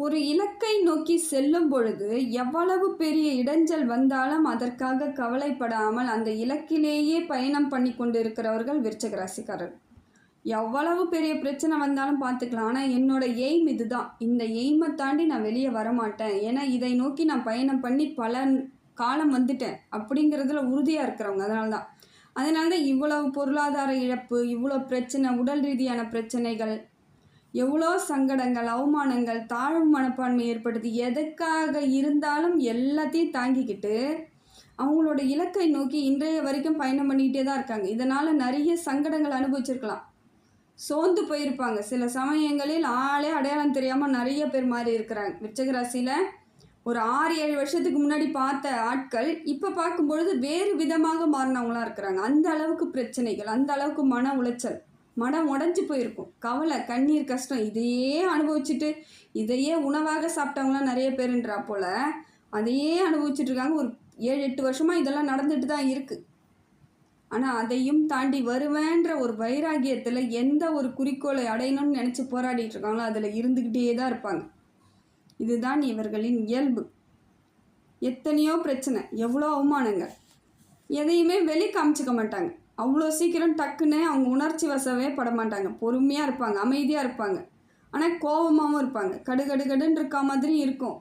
ஒரு இலக்கை நோக்கி செல்லும் பொழுது எவ்வளவு பெரிய இடைஞ்சல் வந்தாலும் அதற்காக கவலைப்படாமல் அந்த இலக்கிலேயே பயணம் பண்ணி கொண்டு இருக்கிறவர்கள் விருச்சிக ராசிக்காரர். எவ்வளவு பெரிய பிரச்சனை வந்தாலும் பார்த்துக்கலாம், ஆனால் என்னோட எய்ம் இதுதான், இந்த எய்மை தாண்டி நான் வெளியே வரமாட்டேன், ஏன்னா இதை நோக்கி நான் பயணம் பண்ணி பல காலம் வந்துட்டேன் அப்படிங்கிறதுல உறுதியாக இருக்கிறவங்க. அதனால தான் இவ்வளவு பொருளாதார இழப்பு, இவ்வளோ பிரச்சனை, உடல் ரீதியான பிரச்சனைகள், எவ்வளோ சங்கடங்கள், அவமானங்கள், தாழ்வு மனப்பான்மை ஏற்படுத்தி எதுக்காக இருந்தாலும் எல்லாத்தையும் தாங்கிக்கிட்டு அவங்களோட இலக்கை நோக்கி இன்றைய வரைக்கும் பயணம் பண்ணிக்கிட்டே தான் இருக்காங்க. இதனால் நிறைய சங்கடங்கள் அனுபவிச்சிருக்கலாம், சோர்ந்து போயிருப்பாங்க. சில சமயங்களில் ஆளே அடையாளம் தெரியாமல் நிறைய பேர் மாறி இருக்கிறாங்க. விருச்சிக ராசியில் ஒரு 6-7 வருஷத்துக்கு முன்னாடி பார்த்த ஆட்கள் இப்போ பார்க்கும்பொழுது வேறு விதமாக மாறினவங்களாம் இருக்கிறாங்க. அந்த அளவுக்கு பிரச்சனைகள், அந்த அளவுக்கு மன உளைச்சல், மனம் உடஞ்சி போயிருக்கும், கவலை, கண்ணீர், கஷ்டம் இதையே அனுபவிச்சுட்டு இதையே உணவாக சாப்பிட்டவங்களாம் நிறைய பேருன்றா போல் அதையே அனுபவிச்சுட்டு இருக்காங்க. ஒரு 7-8 வருஷமாக இதெல்லாம் நடந்துட்டு தான் இருக்குது. ஆனால் அதையும் தாண்டி வருவேன்ற ஒரு வைராகியத்தில் எந்த ஒரு குறிக்கோளை அடையணும்னு நினச்சி போராடிட்டு இருக்காங்களோ அதில் இருந்துக்கிட்டே தான் இருப்பாங்க. இதுதான் இவர்களின் இயல்பு. எத்தனையோ பிரச்சனை, எவ்வளோ அவமானங்கள், எதையுமே வெளி காமிச்சிக்க மாட்டாங்க. அவ்வளோ சீக்கிரம் டக்குன்னு அவங்க உணர்ச்சி வசவே பட மாட்டாங்க. பொறுமையாக இருப்பாங்க, அமைதியாக இருப்பாங்க, ஆனால் கோபமாகவும் இருப்பாங்க. கடுகடுன்னு இருக்கா மாதிரி இருக்கும்.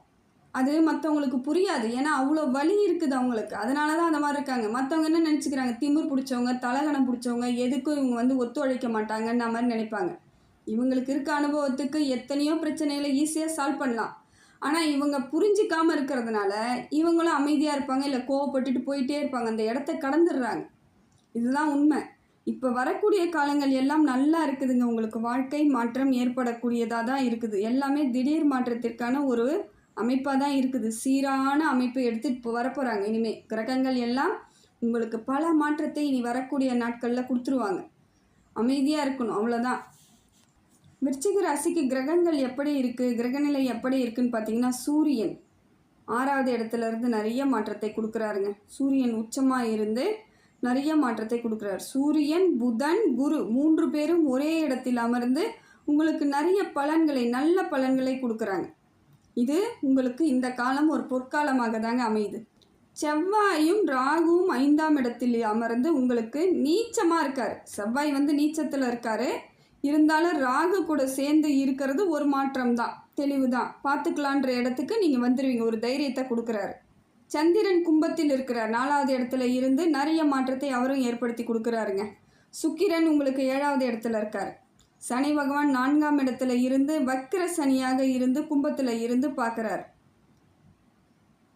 அது மற்றவங்களுக்கு புரியாது, ஏன்னா அவ்வளோ வலி இருக்குது அவங்களுக்கு. அதனால தான் அந்த மாதிரி இருக்காங்க. மற்றவங்க என்ன நினச்சிக்கிறாங்க, திமிர் பிடிச்சவங்க, தலகணம் பிடிச்சவங்க, எதுக்கும் இவங்க ஒத்துழைக்க மாட்டாங்கன்ற மாதிரி நினைப்பாங்க. இவங்களுக்கு இருக்க அனுபவத்துக்கு எத்தனையோ பிரச்சனைகளை ஈஸியாக சால்வ் பண்ணலாம். ஆனால் இவங்க புரிஞ்சிக்காமல் இருக்கிறதுனால இவங்களும் அமைதியாக இருப்பாங்க, இல்லை கோவப்பட்டுட்டு போயிட்டே இருப்பாங்க, அந்த இடத்த கடந்துடுறாங்க. இதுதான் உண்மை. இப்போ வரக்கூடிய காலங்கள் எல்லாம் நல்லா இருக்குதுங்க. உங்களுக்கு வாழ்க்கை மாற்றம் ஏற்படக்கூடியதாக தான் இருக்குது. எல்லாமே திடீர் மாற்றத்திற்கான ஒரு அமைப்பாக தான் இருக்குது. சீரான அமைப்பை எடுத்துகிட்டு வரப்போகிறாங்க. இனிமேல் கிரகங்கள் எல்லாம் உங்களுக்கு பல மாற்றத்தை இனி வரக்கூடிய நாட்களில் கொடுத்துருவாங்க. அமைதியாக இருக்கணும், அவ்வளோதான். விருச்சிக ராசிக்கு கிரகங்கள் எப்படி இருக்குது, கிரகநிலை எப்படி இருக்குதுன்னு பார்த்தீங்கன்னா, சூரியன் 6வது இடத்துல இருந்து நிறைய மாற்றத்தை கொடுக்குறாருங்க. சூரியன் உச்சமாக இருந்து நிறைய மாற்றத்தை கொடுக்குறாரு. சூரியன், புதன், குரு 3 பேரும் ஒரே இடத்தில் அமர்ந்து உங்களுக்கு நிறைய பலன்களை, நல்ல பலன்களை கொடுக்குறாங்க. இது உங்களுக்கு இந்த காலம் ஒரு பொற்காலமாக தாங்க அமையுது. செவ்வாயும் ராகுவும் 5ஆம் இடத்தில் அமர்ந்து உங்களுக்கு நீச்சமாக இருக்கார். செவ்வாய் நீச்சத்தில் இருக்கார். இருந்தாலும் ராகு கூட சேர்ந்து இருக்கிறது ஒரு மாற்றம் தான், தெளிவு தான். பார்த்துக்கலான்ற இடத்துக்கு நீங்கள் வந்துடுவீங்க, ஒரு தைரியத்தை கொடுக்குறாரு. சந்திரன் கும்பத்தில் இருக்கிறார், 4வது இடத்துல இருந்து நிறைய மாற்றத்தை அவரும் ஏற்படுத்தி கொடுக்குறாருங்க. சுக்கிரன் உங்களுக்கு 7வது இடத்துல இருக்கார். சனி பகவான் 4ஆம் இடத்துல இருந்து வக்ர சனியாக இருந்து கும்பத்தில் இருந்து பார்க்குறார்.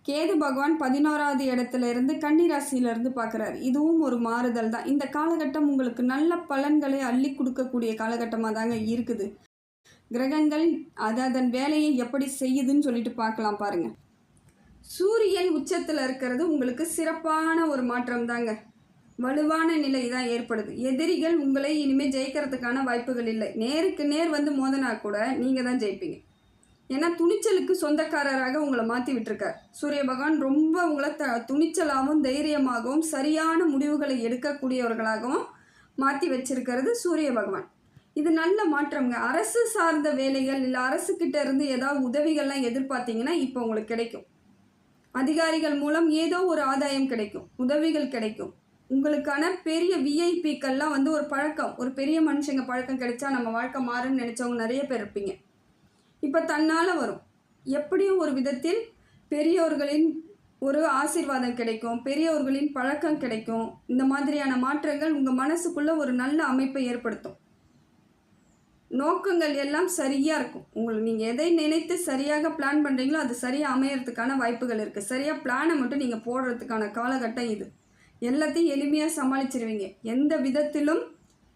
கேது பகவான் 11வது இடத்துல இருந்து கன்னிராசியிலிருந்து பார்க்குறாரு. இதுவும் ஒரு மாறுதல் தான். இந்த காலகட்டம் உங்களுக்கு நல்ல பலன்களை அள்ளி கொடுக்கக்கூடிய காலகட்டமாக தாங்க இருக்குது. கிரகங்கள் அதன் வேலையை எப்படி செய்யுதுன்னு சொல்லிட்டு பார்க்கலாம் பாருங்கள். சூரியன் உச்சத்தில் இருக்கிறது உங்களுக்கு சிறப்பான ஒரு மாற்றம் தாங்க. வலுவான நிலை தான் ஏற்படுது. எதிரிகள் உங்களை இனிமேல் ஜெயிக்கிறதுக்கான வாய்ப்புகள் இல்லை. நேருக்கு நேர் மோதனா கூட நீங்கள் தான் ஜெயிப்பீங்க. ஏன்னா துணிச்சலுக்கு சொந்தக்காரராக உங்களை மாற்றி விட்டுருக்கார். சூரிய பகவான் ரொம்ப உங்களை துணிச்சலாகவும் தைரியமாகவும் சரியான முடிவுகளை எடுக்கக்கூடியவர்களாகவும் மாற்றி வச்சிருக்கிறது சூரிய பகவான். இது நல்ல மாற்றம்ங்க. அரசு சார்ந்த வேலைகள் இல்லை அரசுக்கிட்ட இருந்து ஏதாவது உதவிகள்லாம் எதிர்பார்த்தீங்கன்னா இப்போ உங்களுக்கு கிடைக்கும். அதிகாரிகள் மூலம் ஏதோ ஒரு ஆதாயம் கிடைக்கும், உதவிகள் கிடைக்கும். உங்களுக்கான பெரிய விஐபிக்கள்லாம் ஒரு பழக்கம், ஒரு பெரிய மனுஷங்க பழக்கம் கிடைச்சா நம்ம வாழ்க்கை மாறுன்னு நினச்சவங்க நிறைய பேர் இருப்பீங்க. இப்போ தன்னால் வரும். எப்படியும் ஒரு விதத்தில் பெரியோர்களின் ஒரு ஆசீர்வாதம் கிடைக்கும், பெரியவர்களின் பழக்கம் கிடைக்கும். இந்த மாதிரியான மாற்றங்கள் உங்கள் மனசுக்குள்ளே ஒரு நல்ல அமைப்பை ஏற்படுத்தும். நோக்கங்கள் எல்லாம் சரியாக இருக்கும். நீங்கள் எதை நினைத்து சரியாக பிளான் பண்ணுறீங்களோ அது சரியாக அமையறதுக்கான வாய்ப்புகள் இருக்குது. சரியாக பிளானை மட்டும் நீங்கள் போடுறதுக்கான காலகட்டம் இது. எல்லாத்தையும் எளிமையாக சமாளிச்சிருவீங்க. எந்த விதத்திலும்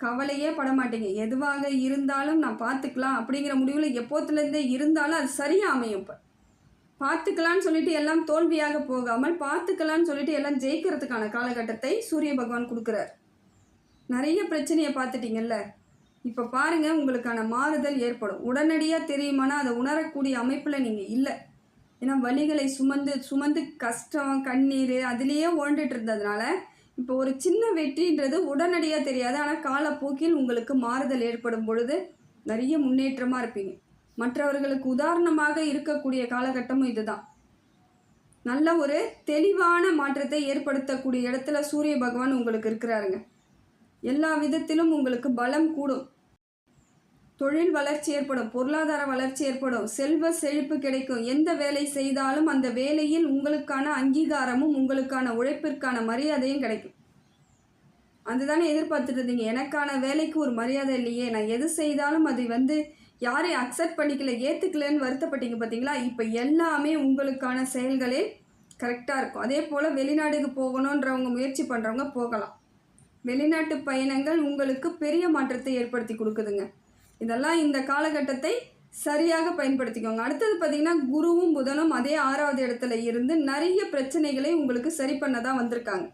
கவலையே பட மாட்டீங்க. எதுவாக இருந்தாலும் நான் பார்த்துக்கலாம் அப்படிங்கிற முடிவில் எப்போத்துலேருந்தே இருந்தாலும் அது சரியாக அமையும். இப்போ பார்த்துக்கலான்னு சொல்லிட்டு எல்லாம் தோல்வியாக போகாமல் பார்த்துக்கலான்னு சொல்லிட்டு எல்லாம் ஜெயிக்கிறதுக்கான காலகட்டத்தை சூரிய பகவான் கொடுக்குறார். நிறைய பிரச்சனையை பார்த்துட்டிங்கல்ல, இப்போ பாருங்கள், உங்களுக்கான மாறுதல் ஏற்படும். உடனடியாக தெரியுமானா அதை உணரக்கூடிய அமைப்பில் நீங்கள் இல்லை. ஏன்னா வலிகளை சுமந்து கஷ்டம், கண்ணீர் அதிலேயே ஓண்டுட்டு இருந்ததுனால இப்போ ஒரு சின்ன வெற்றின்றது உடனடியாக தெரியாது. ஆனால் காலப்போக்கில் உங்களுக்கு மாறுதல் ஏற்படும் பொழுது நிறைய முன்னேற்றமாக இருப்பீங்க. மற்றவர்களுக்கு உதாரணமாக இருக்கக்கூடிய காலகட்டமும் இதுதான். நல்ல ஒரு தெளிவான மாற்றத்தை ஏற்படுத்தக்கூடிய இடத்துல சூரிய பகவான் உங்களுக்கு இருக்கிறாருங்க. எல்லா விதத்திலும் உங்களுக்கு பலம் கூடும், தொழில் வளர்ச்சி ஏற்படும், பொருளாதார வளர்ச்சி ஏற்படும், செல்வ செழிப்பு கிடைக்கும். எந்த வேலை செய்தாலும் அந்த வேலையில் உங்களுக்கான அங்கீகாரமும் உங்களுக்கான உழைப்பிற்கான மரியாதையும் கிடைக்கும். அதுதானே எதிர்பார்த்துட்டு இருந்தீங்க, எனக்கான வேலைக்கு ஒரு மரியாதை இல்லையே, நான் எது செய்தாலும் அது யாரையும் அக்செப்ட் பண்ணிக்கல, ஏற்றுக்கலன்னு வருத்தப்பட்டீங்க பார்த்தீங்களா? இப்போ எல்லாமே உங்களுக்கான செயல்களே கரெக்டாக இருக்கும். அதே போல் வெளிநாடுக்கு போகணுன்றவங்க முயற்சி பண்ணுறவங்க போகலாம். வெளிநாட்டு பயணங்கள் உங்களுக்கு பெரிய மாற்றத்தை ஏற்படுத்தி கொடுக்குதுங்க. இதெல்லாம் இந்த காலகட்டத்தை சரியாக பயன்படுத்திக்கோங்க. அடுத்தது பார்த்திங்கன்னா, குருவும் புதனும் அதே 6வது இடத்துல இருந்து நிறைய பிரச்சனைகளை உங்களுக்கு சரி பண்ண தான் வந்திருக்காங்க.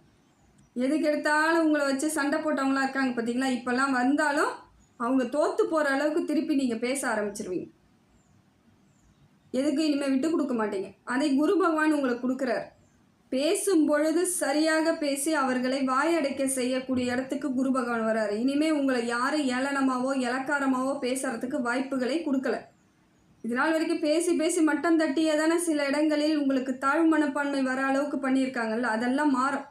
எதுக்கு எடுத்தாலும் உங்களை வச்சு சண்டை போட்டவங்களாம் இருக்காங்க பார்த்தீங்களா? இப்போல்லாம் வந்தாலும் அவங்க தோற்று போகிற அளவுக்கு திருப்பி நீங்கள் பேச ஆரம்பிச்சிருவீங்க. எதுக்கு இனிமேல் விட்டு கொடுக்க மாட்டீங்க. அதை குரு பகவான் உங்களுக்கு கொடுக்குறார். பேசும் பொழுது சரியாக பேசி அவர்களை வாயடைக்க செய்யக்கூடிய இடத்துக்கு குரு பகவான் வர்றாரு. இனிமேல் உங்களை யாரும் ஏளனமாவோ இலக்காரமாவோ பேசுறதுக்கு வாய்ப்புகளை கொடுக்கல. இதனால் வரைக்கும் பேசி பேசி மட்டம் தட்டியே தானே சில இடங்களில் உங்களுக்கு தாழ்வு மனப்பான்மை வர அளவுக்கு பண்ணியிருக்காங்கல்ல, அதெல்லாம் மாறும்.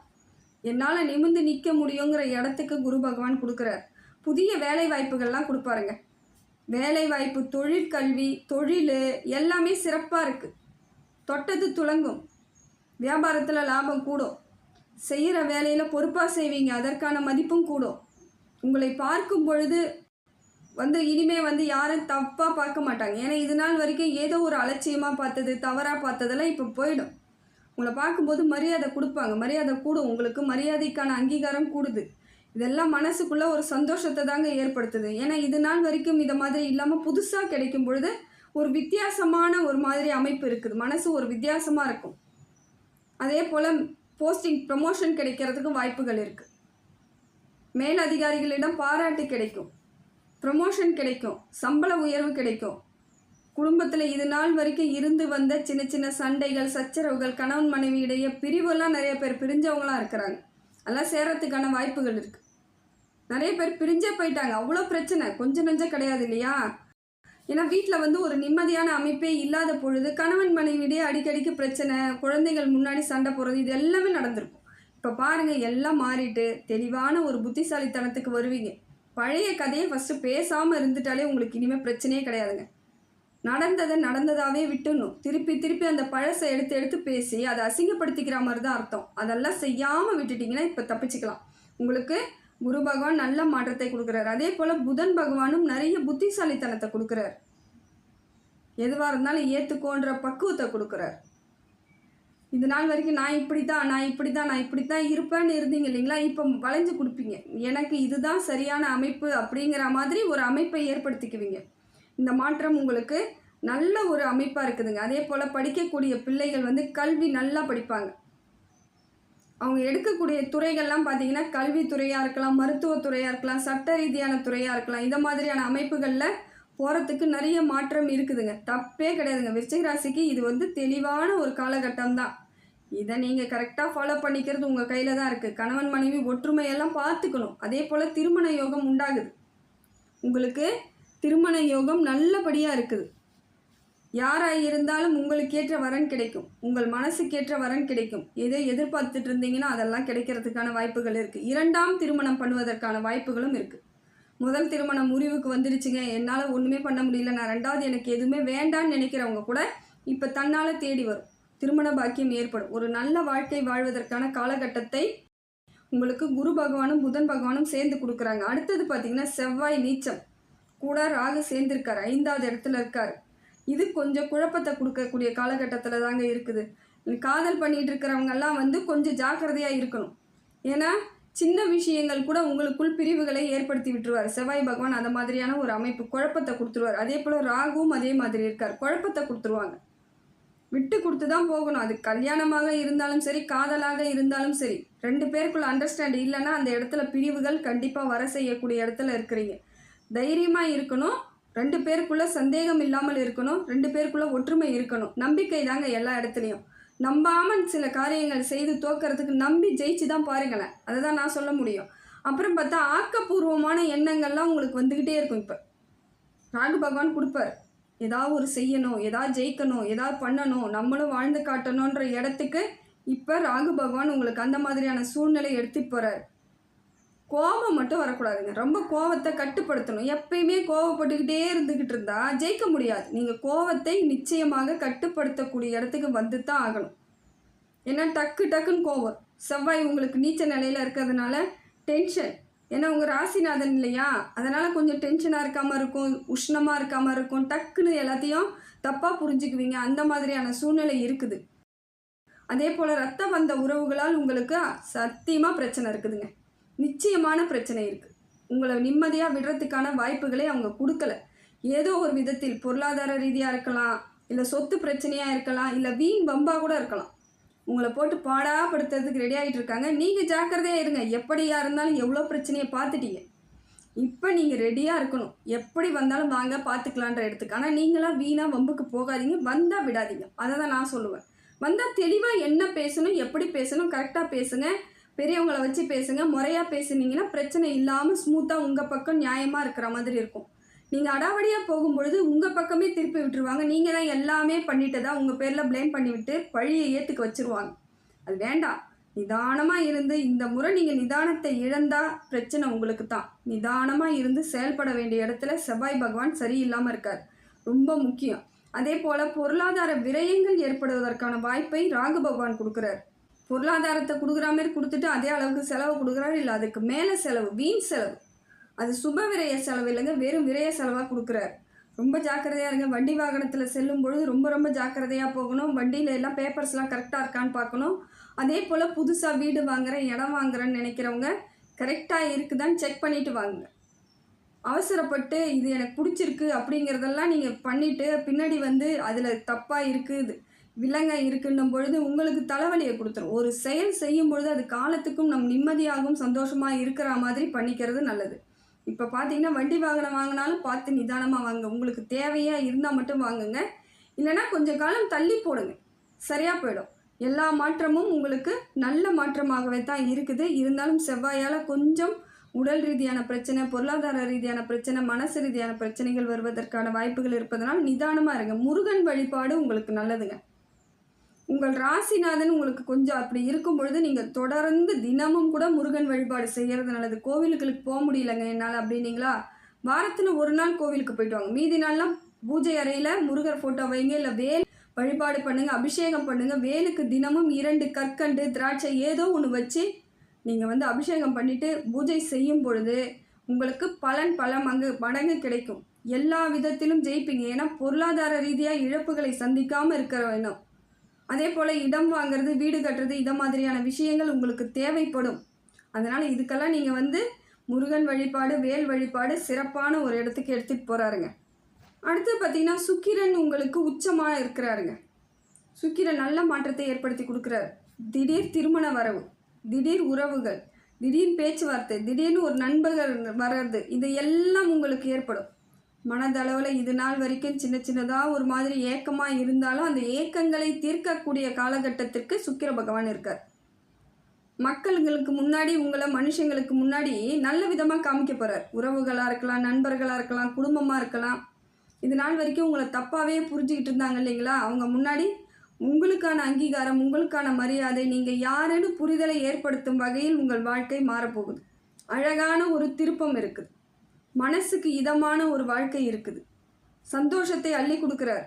என்னால் நிமிர்ந்து நிற்க முடியுங்கிற இடத்துக்கு குரு பகவான் கொடுக்குறார். புதிய வேலை வாய்ப்புகள்லாம் கொடுப்பாருங்க. வேலை வாய்ப்பு, தொழிற்கல்வி, தொழில் எல்லாமே சிறப்பாக இருக்குது. தொட்டது துலங்கும். வியாபாரத்தில் லாபம் கூடும். செய்கிற வேலையில் பொறுப்பாக செய்வீங்க, அதற்கான மதிப்பும் கூடும். உங்களை பார்க்கும் பொழுது இனிமே யாரும் தப்பாக பார்க்க மாட்டாங்க. ஏன்னா இது நாள் வரைக்கும் ஏதோ ஒரு அலட்சியமாக பார்த்தது, தவறாக பார்த்ததெல்லாம் இப்போ போயிடும். உங்களை பார்க்கும்போது மரியாதை கொடுப்பாங்க, மரியாதை கூடும். உங்களுக்கு மரியாதைக்கான அங்கீகாரம் கூடுது. இதெல்லாம் மனசுக்குள்ளே ஒரு சந்தோஷத்தை தாங்க ஏற்படுத்துது. ஏன்னா இது நாள் வரைக்கும் இதை மாதிரி இல்லாமல் புதுசாக கிடைக்கும் பொழுது ஒரு வித்தியாசமான ஒரு மாதிரி அமைப்பு இருக்குது. மனசு ஒரு வித்தியாசமாக இருக்கும். அதே போல் போஸ்டிங், ப்ரமோஷன் கிடைக்கிறதுக்கு வாய்ப்புகள் இருக்குது. மேலதிகாரிகளிடம் பாராட்டு கிடைக்கும், ப்ரமோஷன் கிடைக்கும், சம்பள உயர்வு கிடைக்கும். குடும்பத்தில் இது நாள் வரைக்கும் இருந்து வந்த சின்ன சின்ன சண்டைகள், சச்சரவுகள், கணவன் மனைவி இடையே பிரிவெல்லாம் நிறைய பேர் பிரிஞ்சவங்களாம் இருக்கிறாங்க. அதெல்லாம் சேரத்துக்கான வாய்ப்புகள் இருக்குது. நிறைய பேர் பிரிஞ்சே போயிட்டாங்க. அவ்வளோ பிரச்சனை கொஞ்சம் நெஞ்சம் கிடையாது இல்லையா? ஏன்னா வீட்டில் ஒரு நிம்மதியான அமைப்பே இல்லாத பொழுது கணவன் மனைவியிடையே அடிக்கடிக்கு பிரச்சனை, குழந்தைகள் முன்னாடி சண்டை போடுறது, இது எல்லாமே நடந்திருக்கும். இப்போ பாருங்கள், எல்லாம் மாறிட்டு தெளிவான ஒரு புத்திசாலித்தனத்துக்கு வருவீங்க. பழைய கதையை ஃபஸ்ட்டு பேசாமல் இருந்துட்டாலே உங்களுக்கு இனிமேல் பிரச்சனையே கிடையாதுங்க. நடந்ததை நடந்ததாகவே விட்டுணும். திருப்பி திருப்பி அந்த பழசை எடுத்து எடுத்து பேசி அதை அசிங்கப்படுத்திக்கிற மாதிரி தான் அர்த்தம். அதெல்லாம் செய்யாமல் விட்டுட்டிங்கன்னா இப்போ தப்பிச்சுக்கலாம். உங்களுக்கு குரு பகவான் நல்ல மாற்றத்தை கொடுக்குறாரு. அதே போல் புதன் பகவானும் நிறைய புத்திசாலித்தனத்தை கொடுக்குறார். எதுவாக இருந்தாலும் ஏற்றுக்கோன்ற பக்குவத்தை கொடுக்குறார். இது நாள் வரைக்கும் நான் இப்படி தான் இருப்பேன்னு இருந்தீங்க இல்லைங்களா? இப்போ வளைஞ்சு கொடுப்பீங்க. எனக்கு இதுதான் சரியான அமைப்பு அப்படிங்கிற மாதிரி ஒரு அமைப்பை ஏற்படுத்திக்குவீங்க. இந்த மாற்றம் உங்களுக்கு நல்ல ஒரு அமைப்பாக இருக்குதுங்க. அதே போல் படிக்கக்கூடிய பிள்ளைகள் கல்வி நல்லா படிப்பாங்க. அவங்க எடுக்கக்கூடிய துறைகள்லாம் பார்த்தீங்கன்னா கல்வித்துறையாக இருக்கலாம், மருத்துவத்துறையாக இருக்கலாம், சட்ட ரீதியான துறையாக இருக்கலாம். இந்த மாதிரியான அமைப்புகளில் போகிறதுக்கு நிறைய மாற்றம் இருக்குதுங்க. தப்பே கிடையாதுங்க. விருச்சிக ராசிக்கு இது தெளிவான ஒரு காலகட்டம் தான். இதை நீங்கள் கரெக்டாக ஃபாலோ பண்ணிக்கிறது உங்கள் கையில் தான் இருக்குது. கணவன் மனைவி ஒற்றுமையெல்லாம் பார்த்துக்கணும். அதே போல் திருமண யோகம் உண்டாகுது. உங்களுக்கு திருமண யோகம் நல்லபடியாக இருக்குது. யாராக இருந்தாலும் உங்களுக்கு ஏற்ற வரன் கிடைக்கும். உங்கள் மனசுக்கேற்ற வரன் கிடைக்கும். எதை எதிர்பார்த்துட்டு இருந்தீங்கன்னா அதெல்லாம் கிடைக்கிறதுக்கான வாய்ப்புகள் இருக்குது. 2ஆம் திருமணம் பண்ணுவதற்கான வாய்ப்புகளும் இருக்குது. முதல் திருமணம் முறிவுக்கு வந்துடுச்சுங்க, என்னால் ஒன்றுமே பண்ண முடியல, நான் 2வது எனக்கு எதுவுமே வேண்டான்னு நினைக்கிறவங்க கூட இப்போ தன்னால் தேடி வரும். திருமண பாக்கியம் ஏற்படும். ஒரு நல்ல வாழ்க்கை வாழ்வதற்கான காலகட்டத்தை உங்களுக்கு குரு பகவானும் புதன் பகவானும் சேர்ந்து கொடுக்குறாங்க. அடுத்தது பார்த்திங்கன்னா செவ்வாய் நீச்சம் கூட ராகு சேர்ந்துருக்கார், 5வது இடத்துல இருக்கார். இது கொஞ்சம் குழப்பத்தை கொடுக்கக்கூடிய காலகட்டத்தில் தாங்க இருக்குது. காதல் பண்ணிகிட்டு இருக்கிறவங்கெல்லாம் கொஞ்சம் ஜாக்கிரதையாக இருக்கணும். ஏன்னா சின்ன விஷயங்கள் கூட உங்களுக்குள் பிரிவுகளை ஏற்படுத்தி விட்டுருவார் செவ்வாய் பகவான். அந்த மாதிரியான ஒரு அமைப்பு குழப்பத்தை கொடுத்துருவார். அதே போல் ராகுவும் அதே மாதிரி இருக்கார், குழப்பத்தை கொடுத்துருவாங்க. விட்டு கொடுத்து தான் போகணும். அது கல்யாணமாக இருந்தாலும் சரி, காதலாக இருந்தாலும் சரி, 2 பேருக்குள்ள அண்டர்ஸ்டாண்ட் இல்லைன்னா அந்த இடத்துல பிரிவுகள் கண்டிப்பாக வர செய்யக்கூடிய இடத்துல இருக்கிறீங்க. தைரியமாக இருக்கணும். 2 பேருக்குள்ளே சந்தேகம் இல்லாமல் இருக்கணும். 2 பேருக்குள்ளே ஒற்றுமை இருக்கணும். நம்பிக்கை தாங்க எல்லா இடத்துலையும். நம்பாமல் சில காரியங்கள் செய்து தோக்கிறதுக்கு நம்பி ஜெயிச்சு தான் பாருங்களேன். அதை தான் நான் சொல்ல முடியும். அப்புறம் பார்த்தா ஆக்கப்பூர்வமான எண்ணங்கள்லாம் உங்களுக்கு வந்துக்கிட்டே இருக்கும். இப்போ ராகு பகவான் கொடுப்பார். ஏதாவது ஒரு செய்யணும், ஏதாவது ஜெயிக்கணும், ஏதாவது பண்ணணும், நம்மளும் வாழ்ந்து காட்டணுன்ற இடத்துக்கு இப்போ ராகு பகவான் உங்களுக்கு அந்த மாதிரியான சூழ்நிலை எடுத்துகிட்டு போகிறார். கோபம் மட்டும் வரக்கூடாதுங்க. ரொம்ப கோபத்தை கட்டுப்படுத்தணும். எப்பயுமே கோவப்பட்டுக்கிட்டே இருந்துக்கிட்டு இருந்தால் ஜெயிக்க முடியாது. நீங்கள் கோபத்தை நிச்சயமாக கட்டுப்படுத்தக்கூடிய இடத்துக்கு வந்து தான் ஆகணும். ஏன்னா டக்கு டக்குன்னு கோபம். செவ்வாய் உங்களுக்கு நீச்ச நிலையில் இருக்கிறதுனால டென்ஷன். ஏன்னா உங்கள் ராசிநாதன் இல்லையா, அதனால் கொஞ்சம் டென்ஷனாக இருக்காமல் இருக்கும், உஷ்ணமாக இருக்காமல் இருக்கும், டக்குன்னு எல்லாத்தையும் தப்பாக புரிஞ்சுக்குவீங்க. அந்த மாதிரியான சூழ்நிலை இருக்குது. அதே போல் ரத்த வந்த உறவுகளால் உங்களுக்கு சத்தியமாக பிரச்சனை இருக்குதுங்க. நிச்சயமான பிரச்சனை இருக்குது. உங்களை நிம்மதியாக விடுறதுக்கான வாய்ப்புகளை அவங்க கொடுக்கல. ஏதோ ஒரு விதத்தில் பொருளாதார ரீதியாக இருக்கலாம், இல்லை சொத்து பிரச்சனையாக இருக்கலாம், இல்லை வீண் வம்பாக கூட இருக்கலாம். உங்களை போட்டு பாடாப்படுத்துறதுக்கு ரெடி ஆகிட்டு இருக்காங்க. நீங்கள் ஜாக்கிரதையாக இருங்க. எப்படியா இருந்தாலும் எவ்வளோ பிரச்சனையை பார்த்துட்டீங்க. இப்போ நீங்கள் ரெடியாக இருக்கணும். எப்படி வந்தாலும் வாங்க பார்த்துக்கலான்ற இடத்துக்கு. ஆனால் நீங்களாம் வீணாக வம்புக்கு போகாதீங்க. வந்தால் விடாதீங்க. அதை தான் நான் சொல்லுவேன். வந்தால் தெளிவாக என்ன பேசணும், எப்படி பேசணும், கரெக்டாக பேசுங்க. பெரியவங்களை வச்சு பேசுங்க. முறையாக பேசுனீங்கன்னா பிரச்சனை இல்லாமல் ஸ்மூத்தாக உங்கள் பக்கம் நியாயமாக இருக்கிற மாதிரி இருக்கும். நீங்கள் அடாவடியாக போகும்பொழுது உங்கள் பக்கமே திருப்பி விட்டுருவாங்க. நீங்கள் தான் எல்லாமே பண்ணிட்டதா உங்கள் பேரில் ப்ளேம் பண்ணிவிட்டு பழியை ஏற்றுக்க வச்சுருவாங்க. அது வேண்டாம். நிதானமாக இருந்து, இந்த முறை நீங்கள் நிதானத்தை இழந்தால் பிரச்சனை உங்களுக்கு தான். நிதானமாக இருந்து செயல்பட வேண்டிய இடத்துல செவ்வாய் பகவான் சரியில்லாமல் இருக்கார். ரொம்ப முக்கியம். அதே போல் பொருளாதார விரயங்கள் ஏற்படுவதற்கான வாய்ப்பை ராகு பகவான் கொடுக்குறார். பொருளாதாரத்தை கொடுக்குற மாதிரி கொடுத்துட்டு அதே அளவுக்கு செலவு கொடுக்குறாரு, இல்லை அதுக்கு மேலே செலவு, வீண் செலவு. அது சுப விரய செலவு இல்லைங்க, வெறும் விரய செலவாக கொடுக்குறாரு. ரொம்ப ஜாக்கிரதையாக இருங்க. வண்டி வாகனத்தில் செல்லும் பொழுது ரொம்ப ஜாக்கிரதையாக போகணும். வண்டியில் எல்லாம் பேப்பர்ஸ்லாம் கரெக்டாக இருக்கான்னு பார்க்கணும். அதே போல் புதுசாக வீடு வாங்குகிறேன், இடம் வாங்குறேன்னு நினைக்கிறவங்க கரெக்டாக இருக்குதான்னு செக் பண்ணிவிட்டு வாங்குங்க. அவசரப்பட்டு இது எனக்கு பிடிச்சிருக்கு அப்படிங்கிறதெல்லாம் நீங்கள் பண்ணிவிட்டு பின்னாடி அதில் தப்பாக இருக்குது, விலங்க இருக்குன்னும் பொழுது உங்களுக்கு தலைவலியை கொடுத்துரும். ஒரு செயல் செய்யும் பொழுது அது காலத்துக்கும் நம் நிம்மதியாகவும் சந்தோஷமாக இருக்கிற மாதிரி பண்ணிக்கிறது நல்லது. இப்போ பார்த்தீங்கன்னா வண்டி வாகனம் வாங்கினாலும் பார்த்து நிதானமாக வாங்க. உங்களுக்கு தேவையாக இருந்தால் மட்டும் வாங்குங்க. இல்லைனா கொஞ்சம் காலம் தள்ளி போடுங்க, சரியாக போயிடும். எல்லா மாற்றமும் உங்களுக்கு நல்ல மாற்றமாகவே தான் இருக்குது. இருந்தாலும் செவ்வாயால் கொஞ்சம் உடல் ரீதியான பிரச்சனை, பொருளாதார ரீதியான பிரச்சனை, மனசு ரீதியான பிரச்சனைகள் வருவதற்கான வாய்ப்புகள் இருப்பதனால் நிதானமாக இருங்க. முருகன் வழிபாடு உங்களுக்கு நல்லதுங்க. உங்கள் ராசிநாதன் உங்களுக்கு கொஞ்சம் அப்படி இருக்கும் பொழுது நீங்கள் தொடர்ந்து தினமும் கூட முருகன் வழிபாடு செய்கிறது நல்லது. கோவிலுக்கு போக முடியலங்க என்னால் அப்படின்னீங்களா, வாரத்தில் ஒரு நாள் கோவிலுக்கு போயிட்டு வாங்க. மீதி நாள்லாம் பூஜை அறையில் முருகர் ஃபோட்டோ வைங்க, இல்லை வேல் வழிபாடு பண்ணுங்கள், அபிஷேகம் பண்ணுங்கள். வேலுக்கு தினமும் 2 கற்கண்டு, திராட்சை ஏதோ ஒன்று வச்சு நீங்கள் அபிஷேகம் பண்ணிவிட்டு பூஜை செய்யும் பொழுது உங்களுக்கு பலன் பல மடங்கு கிடைக்கும். எல்லா விதத்திலும் ஜெயிப்பீங்க. ஏன்னா பொருளாதார ரீதியாக இழப்புகளை சந்திக்காமல் இருக்கிற வேணும். அதே போல் இடம் வாங்கிறது, வீடு கட்டுறது, இதை மாதிரியான விஷயங்கள் உங்களுக்கு தேவைப்படும். அதனால் இதுக்கெல்லாம் நீங்கள் முருகன் வழிபாடு, வேல் வழிபாடு சிறப்பான ஒரு இடத்துக்கு எடுத்துகிட்டு போகிறாருங்க. அடுத்து பார்த்திங்கன்னா சுக்கிரன் உங்களுக்கு உச்சமாக இருக்கிறாருங்க. சுக்கிரன் நல்ல மாற்றத்தை ஏற்படுத்தி கொடுக்குறாரு. திடீர் திருமண வரவு, திடீர் உறவுகள், திடீர் பேச்சுவார்த்தை, திடீர்னு ஒரு நண்பர்கள் வர்றது, இது எல்லாம் உங்களுக்கு ஏற்படும். மனதளவில் இது நாள் வரைக்கும் சின்னதாக ஒரு மாதிரி ஏக்கமாக இருந்தாலும் அந்த ஏக்கங்களை தீர்க்கக்கூடிய காலகட்டத்திற்கு சுக்கிர பகவான் இருக்கார். மக்களுங்களுக்கு முன்னாடி உங்களை மனுஷங்களுக்கு முன்னாடி நல்ல விதமாக காமிக்க போகிறார். உறவுகளாக இருக்கலாம், நண்பர்களாக இருக்கலாம், குடும்பமாக இருக்கலாம். இது நாள் வரைக்கும் உங்களை தப்பாகவே புரிஞ்சுக்கிட்டு இருந்தாங்க இல்லைங்களா, அவங்க முன்னாடி உங்களுக்கான அங்கீகாரம், உங்களுக்கான மரியாதை, நீங்கள் யாருன்னு புரிதலை ஏற்படுத்தும் வகையில் உங்கள் வாழ்க்கை மாறப்போகுது. அழகான ஒரு திருப்பம் இருக்குது. மனசுக்கு இதமான ஒரு வாழ்க்கை இருக்குது. சந்தோஷத்தை அள்ளி கொடுக்குறார்.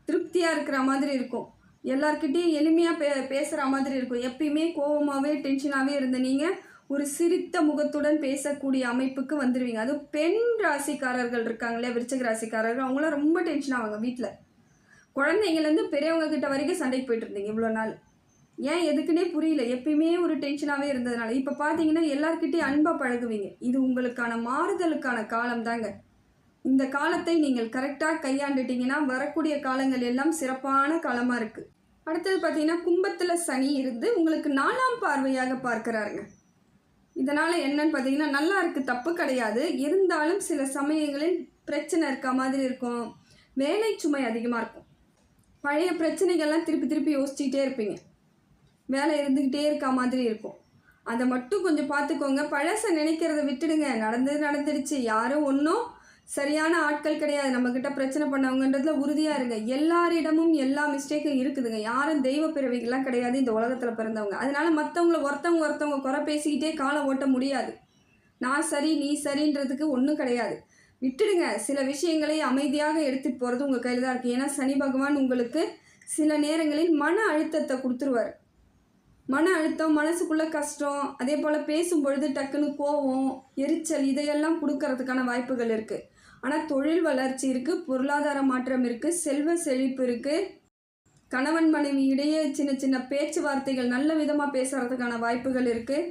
திருப்தியாக இருக்கிற மாதிரி இருக்கும். எல்லார்கிட்டையும் எளிமையாக பேசுகிற மாதிரி இருக்கும். எப்பயுமே கோபமாகவே டென்ஷனாகவே இருந்த நீங்கள் ஒரு சிரித்த முகத்துடன் பேசக்கூடிய அமைப்புக்கு வந்துடுவீங்க. அதுவும் பெண் ராசிக்காரர்கள் இருக்காங்களே, விருச்சிக ராசிக்காரர்கள், அவங்களாம் ரொம்ப டென்ஷன் ஆவாங்க. வீட்டில் குழந்தைங்கலேருந்து பெரியவங்க கிட்ட வரைக்கும் சண்டைக்கு போயிட்டு இருந்தீங்க இவ்வளோ நாள். ஏன் எதுக்குன்னே புரியல. எப்பயுமே ஒரு டென்ஷனாகவே இருந்ததுனால இப்போ பார்த்தீங்கன்னா எல்லார்கிட்டையும் அன்பாக பழகுவீங்க. இது உங்களுக்கான மாறுதலுக்கான காலம் தாங்க. இந்த காலத்தை நீங்கள் கரெக்டாக கையாண்டுட்டிங்கன்னா வரக்கூடிய காலங்கள் எல்லாம் சிறப்பான காலமாக இருக்குது. அடுத்தது பார்த்தீங்கன்னா கும்பத்தில் சனி இருந்து உங்களுக்கு 4ஆம் பார்வையாக பார்க்குறாருங்க. இதனால் என்னன்னு பார்த்தீங்கன்னா நல்லா இருக்குது, தப்பு கிடையாது. இருந்தாலும் சில சமயங்களில் பிரச்சனை இருக்க மாதிரி இருக்கும். வேலை சுமை அதிகமாக இருக்கும். பழைய பிரச்சனைகள்லாம் திருப்பி யோசிச்சுக்கிட்டே இருப்பீங்க. வேலை இருந்துக்கிட்டே இருக்க மாதிரி இருக்கும். அதை மட்டும் கொஞ்சம் பார்த்துக்கோங்க. பழசை நினைக்கிறத விட்டுடுங்க. நடந்துடுச்சு, யாரும் ஒன்றும் சரியான ஆட்கள் கிடையாது. நம்மக்கிட்ட பிரச்சனை பண்ணவங்கன்றதுல உறுதியாக இருங்க. எல்லாரிடமும் எல்லா மிஸ்டேக்கும் இருக்குதுங்க. யாரும் தெய்வ பிறவிகள்லாம் கிடையாது இந்த உலகத்தில் பிறந்தவங்க. அதனால மற்றவங்கள ஒருத்தவங்க குறை பேசிக்கிட்டே காலம் ஓட்ட முடியாது. நான் சரி நீ சரின்றதுக்கு ஒன்றும் கிடையாது. விட்டுடுங்க. சில விஷயங்களை அமைதியாக எடுத்துகிட்டு போகிறது உங்கள் கையில் தான் இருக்குது. ஏன்னா சனி பகவான் உங்களுக்கு சில நேரங்களில் மன அழுத்தத்தை கொடுத்துருவார். மன அழுத்தம், மனசுக்குள்ளே கஷ்டம், அதே போல் பேசும்பொழுது டக்குன்னு கோவம், எரிச்சல் இதையெல்லாம் கொடுக்கறதுக்கான வாய்ப்புகள் இருக்குது. ஆனால் தொழில் வளர்ச்சி இருக்குது, பொருளாதார மாற்றம் இருக்குது, செல்வ செழிப்பு இருக்குது. கணவன் மனைவி இடையே சின்ன சின்ன பேச்சுவார்த்தைகள் நல்ல விதமாக பேசுகிறதுக்கான வாய்ப்புகள் இருக்குது.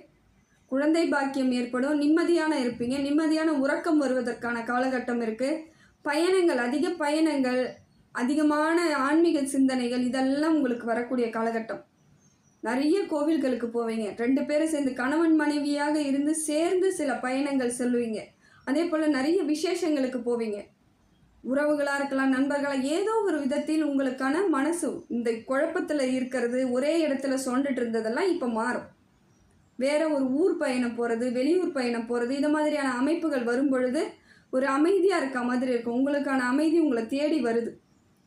குழந்தை பாக்கியம் ஏற்படும், நிம்மதியான இருப்பீங்க, நிம்மதியான உறக்கம் வருவதற்கான காலகட்டம் இருக்குது. பயணங்கள், அதிக பயணங்கள், அதிகமான ஆன்மீக சிந்தனைகள் இதெல்லாம் உங்களுக்கு வரக்கூடிய காலகட்டம். நிறைய கோவில்களுக்கு போவீங்க. 2 பேரும் சேர்ந்து கணவன் மனைவியாக இருந்து சேர்ந்து சில பயணங்கள் செல்வீங்க. அதே போல் நிறைய விசேஷங்களுக்கு போவீங்க. உறவுகளாக இருக்கலாம், நண்பர்களாக, ஏதோ ஒரு விதத்தில் உங்களுக்கான மனசு இந்த குழப்பத்தில் இருக்கிறது, ஒரே இடத்துல சொண்டுட்டு இருந்ததெல்லாம் இப்போ மாறும். வேறு ஒரு ஊர் பயணம் போகிறது, வெளியூர் பயணம் போகிறது, இது மாதிரியான அமைப்புகள் வரும் பொழுது ஒரு அமைதியாக இருக்க மாதிரி இருக்கும். உங்களுக்கான அமைதி உங்களை தேடி வருது.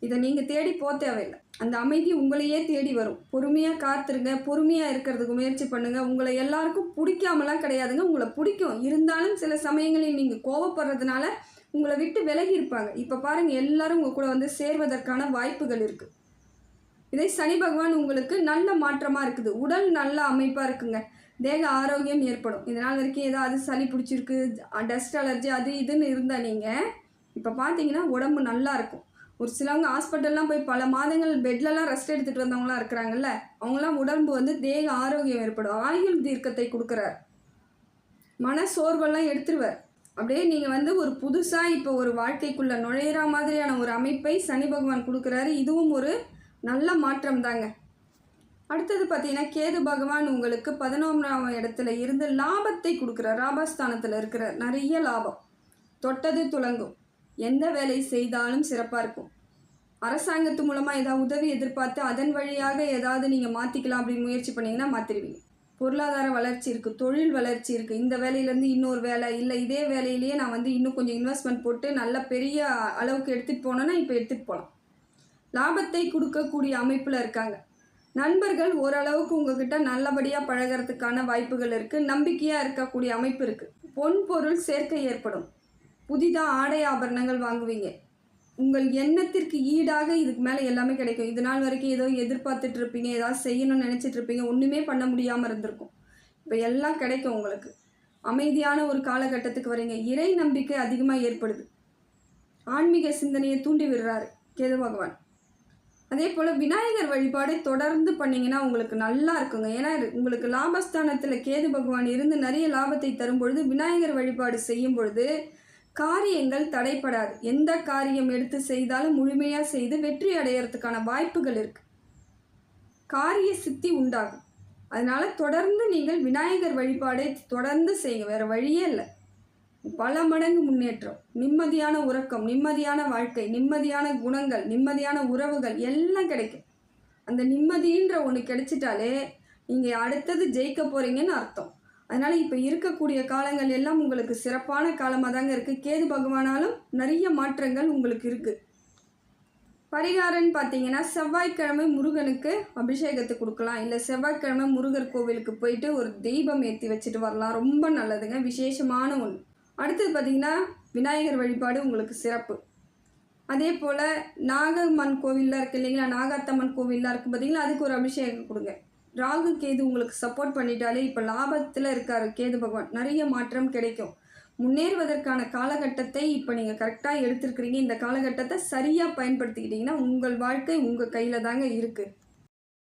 இதை நீங்கள் தேடி போக தேவையில்லை. அந்த அமைதி உங்களையே தேடி வரும். பொறுமையாக காத்துருங்க, பொறுமையாக இருக்கிறதுக்கு முயற்சி பண்ணுங்கள். உங்களை எல்லாருக்கும் பிடிக்காமலாம் கிடையாதுங்க, உங்களை பிடிக்கும். இருந்தாலும் சில சமயங்களில் நீங்கள் கோவப்படுறதுனால உங்களை விட்டு விலகி இருப்பாங்க. இப்போ பாருங்கள், எல்லாரும் உங்கள் கூட வந்து சேர்வதற்கான வாய்ப்புகள் இருக்குது. இதை சனி பகவான் உங்களுக்கு நல்ல மாற்றமாக இருக்குது. உடல் நல்ல அமைப்பாக இருக்குங்க. தேக ஆரோக்கியம் ஏற்படும். இதனால் வரைக்கும் ஏதாவது சளி பிடிச்சிருக்கு, டஸ்ட் அலர்ஜி அது இதுன்னு இருந்தால் நீங்கள் இப்போ பார்த்தீங்கன்னா உடம்பு நல்லா இருக்கும். ஒரு சிலவங்க ஹாஸ்பிட்டல்லாம் போய் பல மாதங்கள் பெட்லலாம் ரெஸ்ட் எடுத்துகிட்டு வந்தவங்களாம் இருக்கிறாங்கல்ல, அவங்களாம் உடம்பு வந்து தேக ஆரோக்கியம் ஏற்படும். ஆயுள் தீர்க்கத்தை கொடுக்குறார். மன சோர்வெல்லாம் எடுத்துருவார். அப்படியே நீங்கள் வந்து ஒரு புதுசாக இப்போ ஒரு வாழ்க்கைக்குள்ளே நுழையிற மாதிரியான ஒரு அமைப்பை சனி பகவான் கொடுக்குறாரு. இதுவும் ஒரு நல்ல மாற்றம் தாங்க. அடுத்தது பார்த்தீங்கன்னா கேது பகவான் உங்களுக்கு 11ஆம் இடத்துல இருந்து லாபத்தை கொடுக்குறார். லாபஸ்தானத்தில் இருக்கிற நிறைய லாபம், தொட்டது துலங்கும். எந்த வேலை செய்தாலும் சிறப்பாக இருக்கும். அரசாங்கத்து மூலமாக ஏதாவது உதவி எதிர்பார்த்து அதன் வழியாக ஏதாவது நீங்கள் மாற்றிக்கலாம் அப்படின்னு முயற்சி பண்ணிங்கன்னா மாற்றிடுவீங்க. பொருளாதார வளர்ச்சி இருக்குது, தொழில் வளர்ச்சி இருக்குது. இந்த வேலையிலேருந்து இன்னொரு வேலை, இல்லை இதே வேலையிலேயே நான் வந்து இன்னும் கொஞ்சம் இன்வெஸ்ட்மெண்ட் போட்டு நல்ல பெரிய அளவுக்கு எடுத்துகிட்டு போனோன்னா இப்போ எடுத்துகிட்டு போகலாம். லாபத்தை கொடுக்கக்கூடிய அமைப்பில் இருக்காங்க. நண்பர்கள் ஓரளவுக்கு உங்ககிட்ட நல்லபடியாக பழகிறதுக்கான வாய்ப்புகள் இருக்குது. நம்பிக்கையாக இருக்கக்கூடிய அமைப்பு இருக்குது. பொன் பொருள் சேர்க்கை ஏற்படும். புதிதாக ஆடை ஆபரணங்கள் வாங்குவீங்க. உங்கள் எண்ணத்திற்கு ஈடாக இதுக்கு மேலே எல்லாமே கிடைக்கும். இது நாள் வரைக்கும் ஏதோ எதிர்பார்த்துட்டு இருப்பீங்க, ஏதாவது செய்யணும்னு நினச்சிட்டு இருப்பீங்க, ஒன்றுமே பண்ண முடியாமல் இருந்திருக்கும். இப்போ எல்லாம் கிடைக்கும் உங்களுக்கு. அமைதியான ஒரு காலகட்டத்துக்கு வரீங்க. இறை நம்பிக்கை அதிகமாக ஏற்படுது. ஆன்மீக சிந்தனையை தூண்டி விடுறாரு கேது பகவான். அதே போல் விநாயகர் வழிபாடு தொடர்ந்து பண்ணிங்கன்னா உங்களுக்கு நல்லா இருக்குங்க. ஏன்னா உங்களுக்கு லாபஸ்தானத்தில் கேது பகவான் இருந்து நிறைய லாபத்தை தரும் பொழுது விநாயகர் வழிபாடு செய்யும் பொழுது காரியங்கள் தடைப்படாது. எந்த காரியம் எடுத்து செய்தாலும் முழுமையாக செய்து வெற்றி அடையிறதுக்கான வாய்ப்புகள் இருக்குது. காரிய சித்தி உண்டாகும். அதனால் தொடர்ந்து நீங்கள் விநாயகர் வழிபாடை தொடர்ந்து செய்யுங்க. வேறு வழியே இல்லை. பல மடங்கு முன்னேற்றம், நிம்மதியான உறக்கம், நிம்மதியான வாழ்க்கை, நிம்மதியான குணங்கள், நிம்மதியான உறவுகள் எல்லாம் கிடைக்கும். அந்த நிம்மதின்ற ஒன்று கிடைச்சிட்டாலே நீங்கள் அடுத்தது ஜெயிக்க போகிறீங்கன்னு அர்த்தம். அதனால் இப்போ இருக்கக்கூடிய காலங்கள் எல்லாம் உங்களுக்கு சிறப்பான காலமாக தாங்க இருக்குது. கேது பகவானாலும் நிறைய மாற்றங்கள் உங்களுக்கு இருக்குது. பரிகாரம்னு பார்த்தீங்கன்னா செவ்வாய்க்கிழமை முருகனுக்கு அபிஷேகத்தை கொடுக்கலாம். இல்லை செவ்வாய்க்கிழமை முருகர் கோவிலுக்கு போயிட்டு ஒரு தெய்வம் ஏற்றி வச்சுட்டு வரலாம். ரொம்ப நல்லதுங்க, விசேஷமான ஒன்று. அடுத்தது பார்த்திங்கன்னா விநாயகர் வழிபாடு உங்களுக்கு சிறப்பு. அதே போல் நாகம்மன் கோவிலில் இருக்குது இல்லைங்களா, நாகாத்தம்மன் கோவிலில் இருக்குது பார்த்திங்களா, அதுக்கு ஒரு அபிஷேகம் கொடுங்க. ராகு கேது உங்களுக்கு சப்போர்ட் பண்ணிட்டாலே இப்போ லாபத்தில் இருக்கார் கேது பகவான். நிறைய மாற்றம் கிடைக்கும். முன்னேறுவதற்கான காலகட்டத்தை இப்போ நீங்கள் கரெக்டாக எடுத்துருக்கிறீங்க. இந்த காலகட்டத்தை சரியாக பயன்படுத்திக்கிட்டிங்கன்னா உங்கள் வாழ்க்கை உங்கள் கையில் தாங்க இருக்குது.